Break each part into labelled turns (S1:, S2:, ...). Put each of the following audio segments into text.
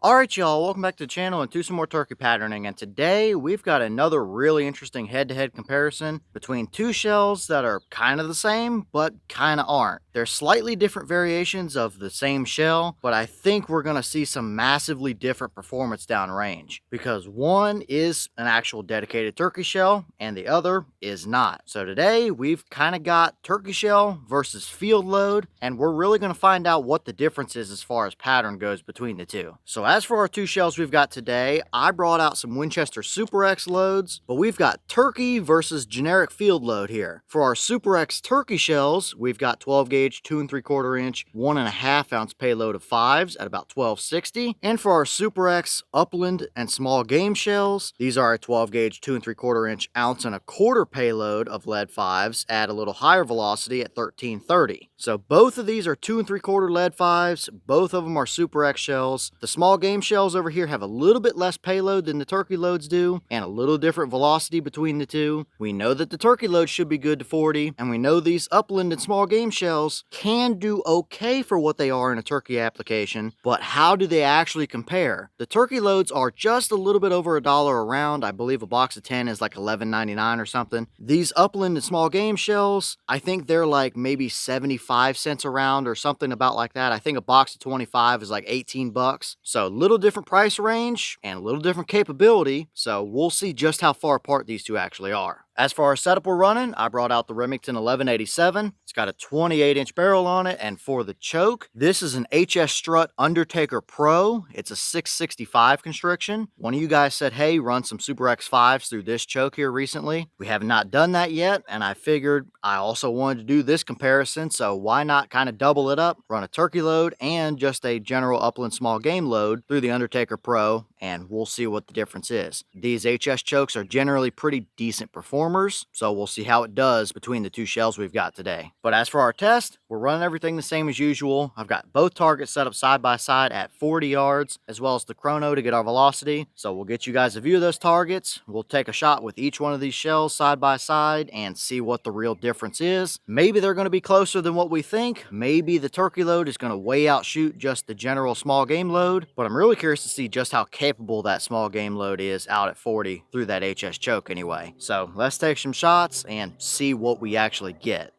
S1: Alright y'all, welcome back to the channel and to some more turkey patterning, and today we've got another really interesting head-to-head comparison between two shells that are kind of the same but kind of aren't. They're slightly different variations of the same shell, but I think we're going to see some massively different performance downrange because one is an actual dedicated turkey shell and the other is not. So today we've kind of got turkey shell versus field load, and we're really going to find out what the difference is as far as pattern goes between the two. So as for our two shells we've got today, I brought out some Winchester Super X loads, but we've got turkey versus generic field load here. For our Super X turkey shells, we've got 12 gauge, 2 3/4 inch, 1.5 ounce payload of 5s at about 1260. And for our Super X Upland and Small Game shells, these are a 12 gauge, 2 3/4 inch, 1.25 ounce payload of lead 5s at a little higher velocity at 1330. So both of these are 2 3/4 lead 5s, both of them are Super X shells. The Small Game shells over here have a little bit less payload than the turkey loads do, and a little different velocity between the two. We know that the turkey load should be good to 40, and we know these Upland and Small Game shells can do okay for what they are in a turkey application, but how do they actually compare? The turkey loads are just a little bit over $1 a round. I believe a box of 10 is like $11.99 or something. These Upland and Small Game shells, I think they're like maybe 75 cents a round or something about like that. I think a box of 25 is like 18 bucks. So a little different price range and a little different capability. So we'll see just how far apart these two actually are. As for our setup we're running, I brought out the Remington 1187. It's got a 28-inch barrel on it, and for the choke, this is an HS Strut UnderTaker Pro. It's a 665 constriction. One of you guys said, hey, run some Super X 5s through this choke here recently. We have not done that yet, and I figured I also wanted to do this comparison, so why not kind of double it up, run a turkey load and just a general Upland Small Game load through the UnderTaker Pro, and we'll see what the difference is. These HS chokes are generally pretty decent performers, so we'll see how it does between the two shells we've got today. But as for our test, we're running everything the same as usual. I've got both targets set up side by side at 40 yards, as well as the chrono to get our velocity. So we'll get you guys a view of those targets. We'll take a shot with each one of these shells side by side and see what the real difference is. Maybe they're going to be closer than what we think. Maybe the turkey load is going to way outshoot just the general Small Game load, but I'm really curious to see just how capable that Small Game load is out at 40 through that HS choke anyway. So let's take some shots and see what we actually get.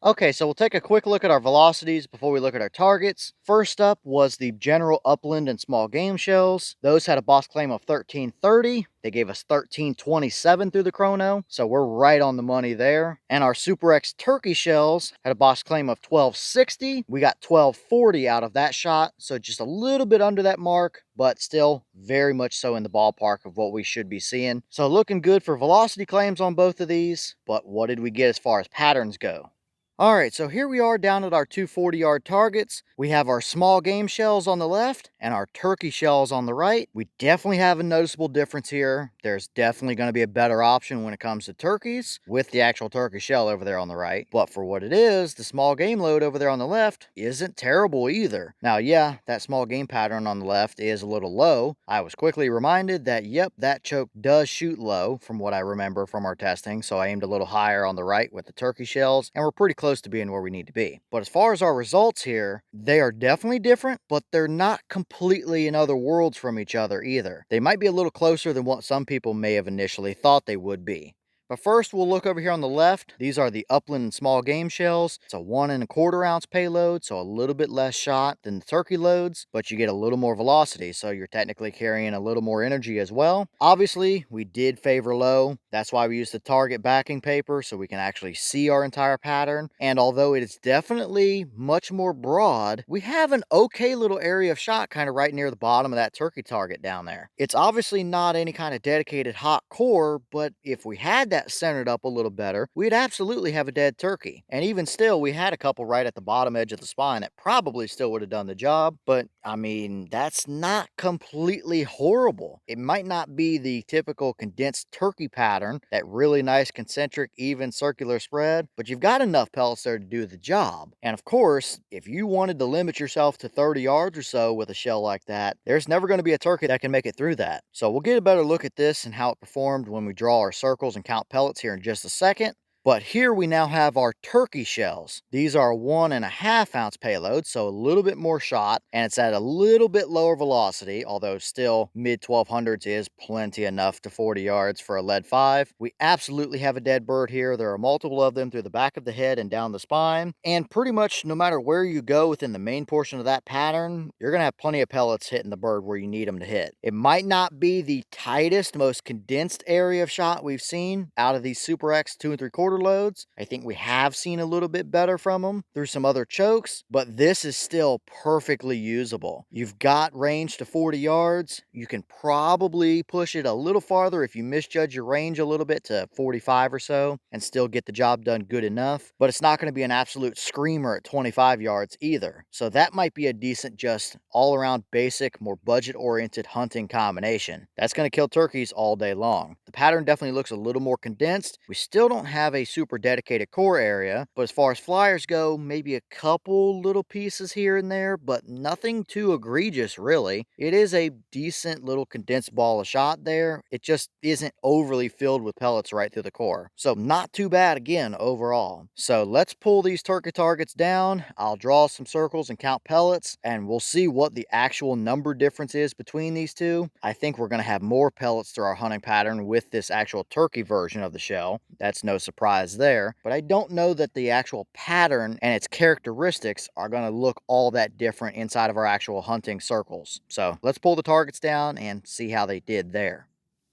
S1: Okay, so we'll take a quick look at our velocities before we look at our targets. First up was the general Upland and Small Game shells. Those had a boss claim of 1330. They gave us 1327 through the chrono, so we're right on the money there. And our Super X turkey shells had a boss claim of 1260. We got 1240 out of that shot, so just a little bit under that mark, but still very much so in the ballpark of what we should be seeing. So looking good for velocity claims on both of these, but what did we get as far as patterns go? All right, so here we are down at our two 40-yard targets. We have our Small Game shells on the left and our turkey shells on the right. We definitely have a noticeable difference here. There's definitely going to be a better option when it comes to turkeys with the actual turkey shell over there on the right. But for what it is, the Small Game load over there on the left isn't terrible either. Now, yeah, that Small Game pattern on the left is a little low. I was quickly reminded that, yep, that choke does shoot low from what I remember from our testing. So I aimed a little higher on the right with the turkey shells, and we're pretty close to being where we need to be. But as far as our results here, they are definitely different, but they're not completely in other worlds from each other either. They might be a little closer than what some people may have initially thought they would be. But first, we'll look over here on the left. These are the Upland and Small Game shells. It's a 1.25 ounce payload, so a little bit less shot than the turkey loads, but you get a little more velocity, so you're technically carrying a little more energy as well. Obviously, we did favor low. That's why we used the target backing paper, so we can actually see our entire pattern. And although it is definitely much more broad, we have an okay little area of shot kind of right near the bottom of that turkey target down there. It's obviously not any kind of dedicated hot core, but if we had that centered up a little better, we'd absolutely have a dead turkey. And even still, we had a couple right at the bottom edge of the spine that probably still would have done the job. But I mean, that's not completely horrible. It might not be the typical condensed turkey pattern, that really nice concentric, even circular spread, but you've got enough pellets there to do the job. And of course, if you wanted to limit yourself to 30 yards or so with a shell like that, there's never going to be a turkey that can make it through that. So we'll get a better look at this and how it performed when we draw our circles and count pellets here in just a second. But here we now have our turkey shells. These are 1.5 ounce payload, so a little bit more shot, and it's at a little bit lower velocity, although still mid 1200s is plenty enough to 40 yards for a lead 5. We absolutely have a dead bird here. There are multiple of them through the back of the head and down the spine, and pretty much no matter where you go within the main portion of that pattern, you're gonna have plenty of pellets hitting the bird where you need them to hit. It might not be the tightest, most condensed area of shot we've seen out of these Super X 2 3/4 loads. I think we have seen a little bit better from them through some other chokes, but this is still perfectly usable. You've got range to 40 yards. You can probably push it a little farther if you misjudge your range a little bit to 45 or so and still get the job done good enough, but it's not going to be an absolute screamer at 25 yards either. So that might be a decent, just all around basic, more budget oriented hunting combination. That's going to kill turkeys all day long. The pattern definitely looks a little more condensed. We still don't have a super dedicated core area, but as far as flyers go, maybe a couple little pieces here and there, but nothing too egregious really. It is a decent little condensed ball of shot there. It just isn't overly filled with pellets right through the core. So not too bad again overall. So let's pull these turkey targets down. I'll draw some circles and count pellets, and we'll see what the actual number difference is between these two. I think we're going to have more pellets through our hunting pattern with this actual turkey version of the shell. That's no surprise there, but I don't know that the actual pattern and its characteristics are going to look all that different inside of our actual hunting circles. So let's pull the targets down and see how they did there.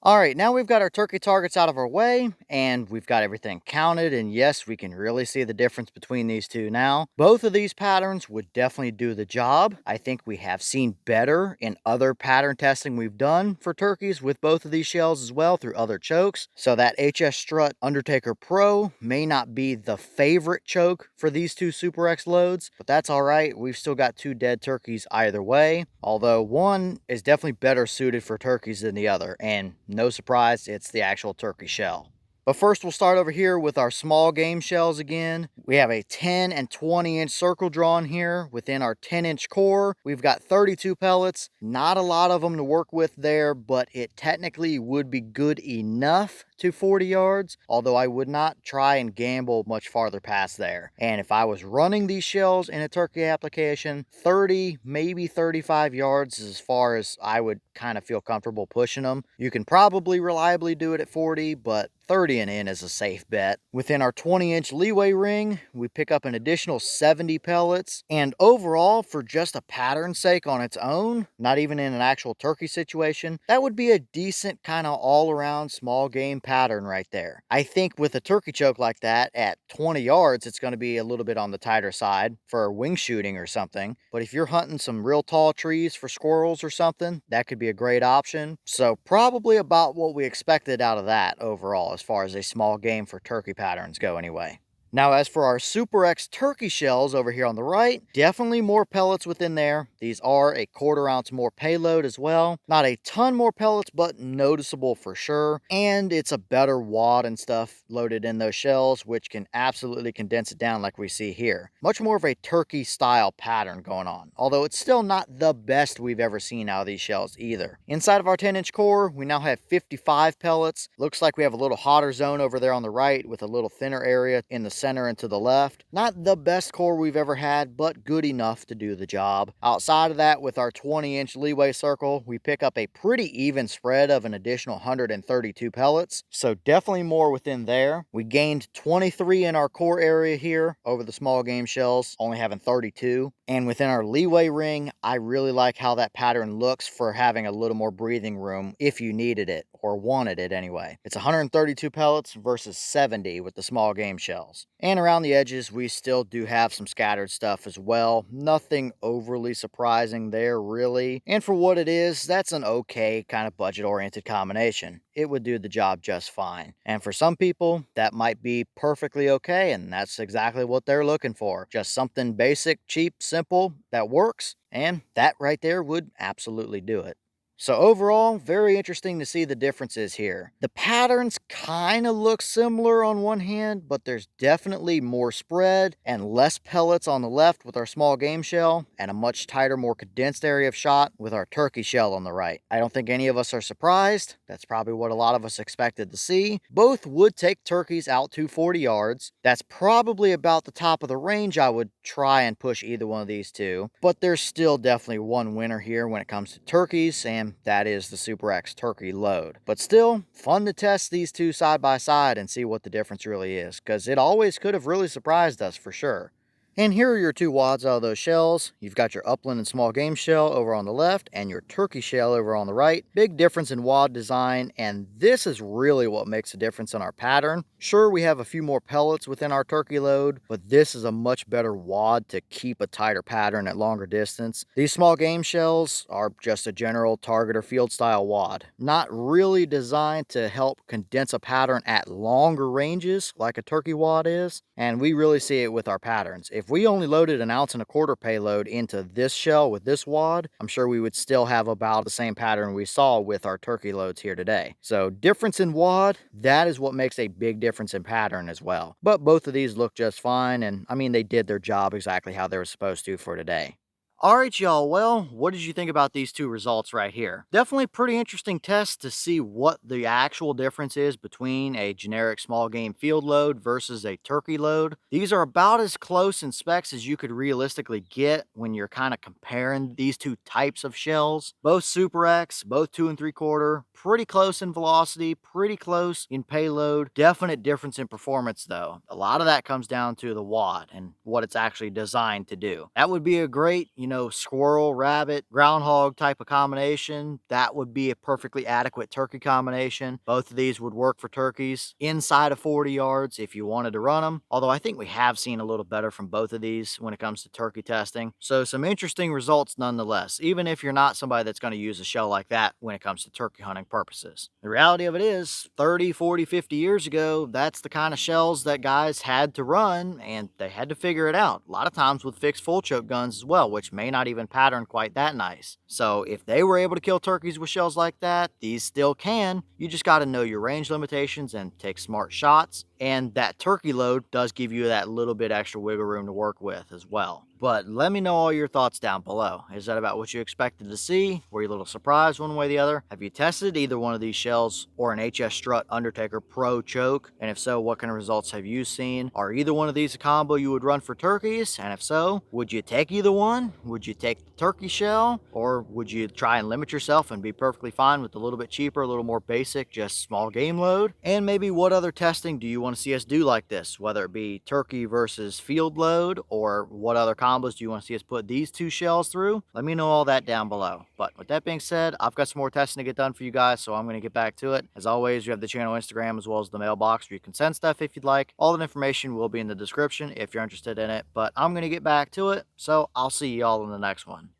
S1: All right, now we've got our turkey targets out of our way, and we've got everything counted, and yes, we can really see the difference between these two now. Both of these patterns would definitely do the job. I think we have seen better in other pattern testing we've done for turkeys with both of these shells as well through other chokes. So that HS Strut UnderTaker Pro may not be the favorite choke for these two Super X loads, but that's all right. We've still got two dead turkeys either way, although one is definitely better suited for turkeys than the other, and no surprise, it's the actual turkey shell. But first we'll start over here with our small game shells again. We have a 10 and 20 inch circle drawn here within our 10-inch core. We've got 32 pellets, not a lot of them to work with there, but it technically would be good enough to 40 yards, although I would not try and gamble much farther past there. And if I was running these shells in a turkey application, 30, maybe 35 yards is as far as I would kind of feel comfortable pushing them. You can probably reliably do it at 40, but 30 and in is a safe bet. Within our 20-inch leeway ring, we pick up an additional 70 pellets, and overall, for just a pattern's sake on its own, not even in an actual turkey situation, that would be a decent kind of all-around small game pattern right there. I think with a turkey choke like that, at 20 yards, it's going to be a little bit on the tighter side for wing shooting or something, but if you're hunting some real tall trees for squirrels or something, that could be a great option. So probably about what we expected out of that overall, as far as a small game for turkey patterns go anyway. Now, as for our Super X turkey shells over here on the right, definitely more pellets within there. These are a 1/4 ounce more payload as well. Not a ton more pellets, but noticeable for sure. And it's a better wad and stuff loaded in those shells, which can absolutely condense it down like we see here. Much more of a turkey style pattern going on, although it's still not the best we've ever seen out of these shells either. Inside of our 10-inch core, we now have 55 pellets. Looks like we have a little hotter zone over there on the right with a little thinner area in the center and to the left. Not the best core we've ever had, but good enough to do the job. Outside of that, with our 20-inch leeway circle, we pick up a pretty even spread of an additional 132 pellets, so definitely more within there. We gained 23 in our core area here over the small game shells, only having 32. And within our leeway ring, I really like how that pattern looks for having a little more breathing room if you needed it, or wanted it anyway. It's 132 pellets versus 70 with the small game shells. And around the edges, we still do have some scattered stuff as well. Nothing overly surprising there, really. And for what it is, that's an okay kind of budget-oriented combination. It would do the job just fine. And for some people, that might be perfectly okay, and that's exactly what they're looking for. Just something basic, cheap, simple, that works, and that right there would absolutely do it. So overall, very interesting to see the differences here. The patterns kind of look similar on one hand, but there's definitely more spread and less pellets on the left with our small game shell, and a much tighter, more condensed area of shot with our turkey shell on the right. I don't think any of us are surprised. That's probably what a lot of us expected to see. Both would take turkeys out to 40 yards. That's probably about the top of the range I would try and push either one of these two, but there's still definitely one winner here when it comes to turkeys, and that is the Super X turkey load. But still, fun to test these two side by side and see what the difference really is, because it always could have really surprised us for sure. And here are your two wads out of those shells. You've got your Upland and Small Game shell over on the left and your turkey shell over on the right. Big difference in wad design, and this is really what makes a difference in our pattern. Sure, we have a few more pellets within our turkey load, but this is a much better wad to keep a tighter pattern at longer distance. These Small Game shells are just a general target or field style wad, not really designed to help condense a pattern at longer ranges like a turkey wad is, and we really see it with our patterns. If we only loaded an 1.25 ounce payload into this shell with this wad, I'm sure we would still have about the same pattern we saw with our turkey loads here today. So difference in wad, that is what makes a big difference in pattern as well. But both of these look just fine, and I mean, they did their job exactly how they were supposed to for today. All right, y'all. Well, what did you think about these two results right here? Definitely pretty interesting test to see what the actual difference is between a generic small game field load versus a turkey load. These are about as close in specs as you could realistically get when you're kind of comparing these two types of shells. Both Super X, both 2 3/4, pretty close in velocity, pretty close in payload. Definite difference in performance though. A lot of that comes down to the wad and what it's actually designed to do. That would be a great, squirrel, rabbit, groundhog type of combination. That would be a perfectly adequate turkey combination. Both of these would work for turkeys inside of 40 yards if you wanted to run them. Although I think we have seen a little better from both of these when it comes to turkey testing. So some interesting results nonetheless, even if you're not somebody that's going to use a shell like that when it comes to turkey hunting purposes. The reality of it is 30, 40, 50 years ago, that's the kind of shells that guys had to run, and they had to figure it out. A lot of times with fixed full choke guns as well, which may not even pattern quite that nice. So if they were able to kill turkeys with shells like that, these still can. You just got to know your range limitations and take smart shots. And that turkey load does give you that little bit extra wiggle room to work with as well. But let me know all your thoughts down below. Is that about what you expected to see? Were you a little surprised one way or the other? Have you tested either one of these shells or an HS Strut UnderTaker Pro choke? And if so, what kind of results have you seen? Are either one of these a combo you would run for turkeys? And if so, would you take either one? Would you take the turkey shell? Or would you try and limit yourself and be perfectly fine with a little bit cheaper, a little more basic, just small game load? And maybe what other testing do you want to see us do like this? Whether it be turkey versus field load, or what other combos do you want to see us put these two shells through? Let me know all that down below. But with that being said, I've got some more testing to get done for you guys, so I'm going to get back to it. As always, you have the channel Instagram as well as the mailbox where you can send stuff if you'd like. All that information will be in the description if you're interested in it, but I'm going to get back to it, so I'll see y'all in the next one.